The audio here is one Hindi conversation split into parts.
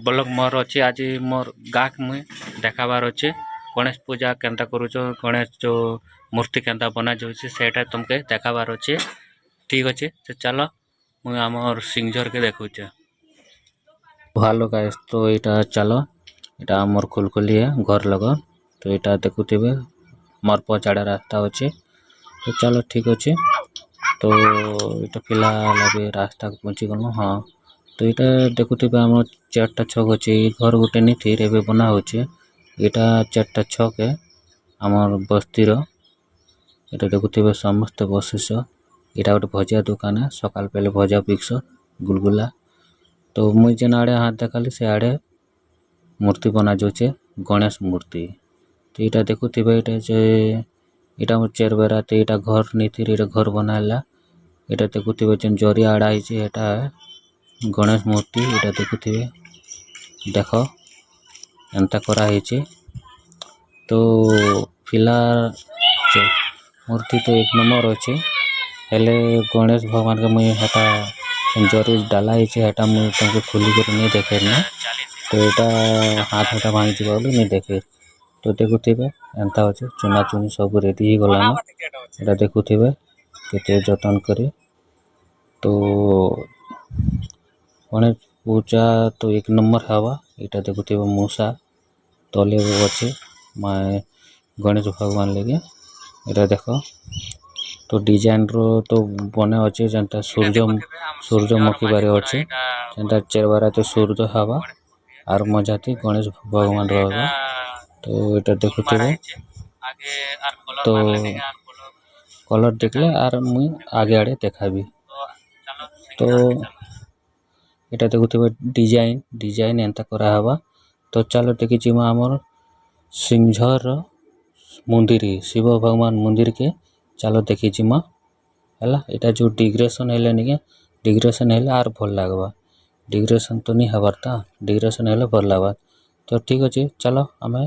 ब्लॉग मोर अच्छे आज मोर गाक मुई देखाबार अच्छे गणेश पूजा केन्ता करूछ गणेश जो मूर्ति केन्ता बना जाउछे सेटा तुमके देखाबार अच्छे। ठीक अच्छे तो चलो मुई आमर सिंगझर के देखुचे। हेलो गाइस तो इटा चलो इटा आमर खुलखुली है घर लग तो इटा देखुथिबे मोर पछाड़ा रास्ता अच्छे तो चलो ठीक अच्छे। तो इटा फिलहाल अभी रास्ता पहुँची गलु हाँ तो इटा देखुथिबे आम 4टा छक अच्छे घर गोटे नहीं थी एबे बना होचे इटा 4टा छक है आमर बस्ती रो इटा देखुथिबे समस्त बसिस इटा गोटे भजिया दुकान है सकाल पहले भजिया बिकस गुलगुला तो मुई जेन आड़े हाथ देखाली से आड़े मूर्ति बना जाउछे गणेश मूर्ति तो इटा देखुथिबे इटा जे इटा मोर चेरबेरा तो इटा घर नहीं थी इटा घर बनाला इटा देखुथिबे जेन जरिया आड़ा हिचे एटा गणेश मूर्ति इटा देखुथिबे देख एंता करा हिचे तो फिलहाल मूर्ति तो एक नंबर अच्छे हेले गणेश भगवान के मुई हटा जरी डाला हिचे हटा मुई तुमको खुली कर नहीं देखे ना तो एटा हाथ हटा भांगी जीवा बोली नहीं देखे तो देखुथिबे एंता अच्छे चुना चुनी सब रेडी ही गला ना एटा देखुथिबे केते जतन करे तो गणेश पूजा तो एक नंबर हवा इटा देखुथिबे मूसा तले अच्छे माय गणेश भगवान लगे इटा देख तो डिजाइन रो तो बने अच्छे जनता सूर्यमुखी बारे अच्छे जनता चेरबारा तो सूर्य हवा आर मजा थी गणेश भगवान रहा तो इटा देखुथिबे तो कलर देखले आर मुई आगे आड़े देखाबी तो इटा देखुथिबे डिजाइन एंता करा हवा तो चलो देखि जिमा हमर सिंगझर मंदिर शिव भगवान मंदिर के चलो देखि जिमा हैला एटा जो डिग्रेशन हेले निके डिग्रेशन हेले आर भल लागबा डिग्रेशन तो नहीं हबारता डिग्रेशन हेले भल लागबा तो ठीक अच्छे चलो आमे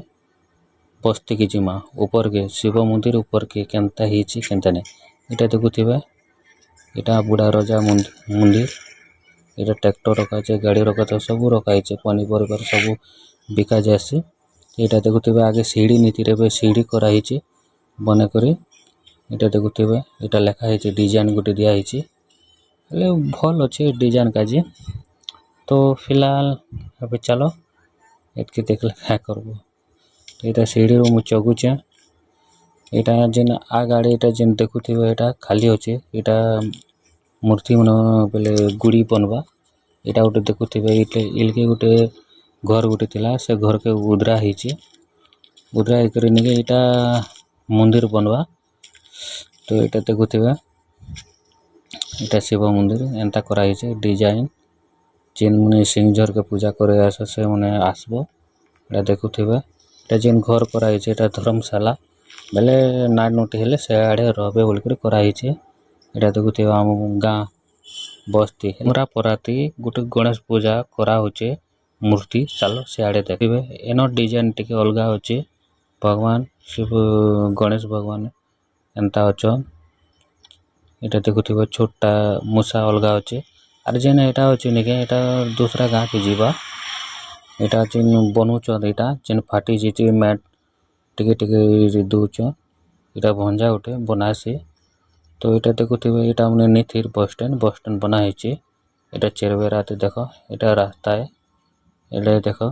बस्ती की जिमा ऊपर के शिव मंदिर ऊपर के केन्ता हिची केन्ता नहीं इटा देखुथिबे इटा बुढ़ा राजा मंदिर इटा ट्रैक्टर रखा है गाड़ी रखा तो सब रखा है पनीपरिया सब बिका जासी इटा देखुथिबे आगे सीढ़ी नीति रे सीढ़ी करा हिची बने करी इटा देखुथिबे इटा लिखा है डिजाइन गोटे दिया हिची हेले भल अच्छे डिजाइन काजी तो फिलहाल अभी चलो एतके देखले क्या करबो तो इटा सीढ़ी रो मु चगुचे इटा जेन आ गाड़ी इटा जेन देखुथिबे इटा खाली अच्छे इटा मूर्ति मन बेले गुड़ी बनवा इटा गोटे देखुथिबे इलके गोटे घर गोटे थिला से घर के उद्रा हिची उद्रा एकरे निके इटा मंदिर बनवा तो इटा देखुथिबे इटा शिव मंदिर एंता करा हिचे डिजाइन जेन मने सिंगझर के पूजा करे आस से मने आसबो इटा देखुथिबे इटा जेन घर करा हिचे इटा धर्मशाला बेले नाट नोटी हेले से आड़े रहबे बोल कर करा हिचे इटा देखुथिबे हम गाँ बस्ती हमरा पराती गोटे गणेश पूजा करा होचे मूर्ति चलो से आड़े देखिबे एनो डिजाइन टिके अलगा होचे भगवान शिव गणेश भगवान एंता अच्छा इटा देखुथिबे छोटा मूसा अलगा होचे आर जेन एटा होचे निके एटा दूसरा गाँ के जीवा एटा जेन बनउछ एटा जेन फाटी जेचे मैट टिके टिके दूच इटा भंजा उठे बनासे तो इटा देखुथिबे इटा मने निथिर बस स्टैंड बना हिचे इटा चेरबेरा ते देखो इटा रास्ता है एले देखो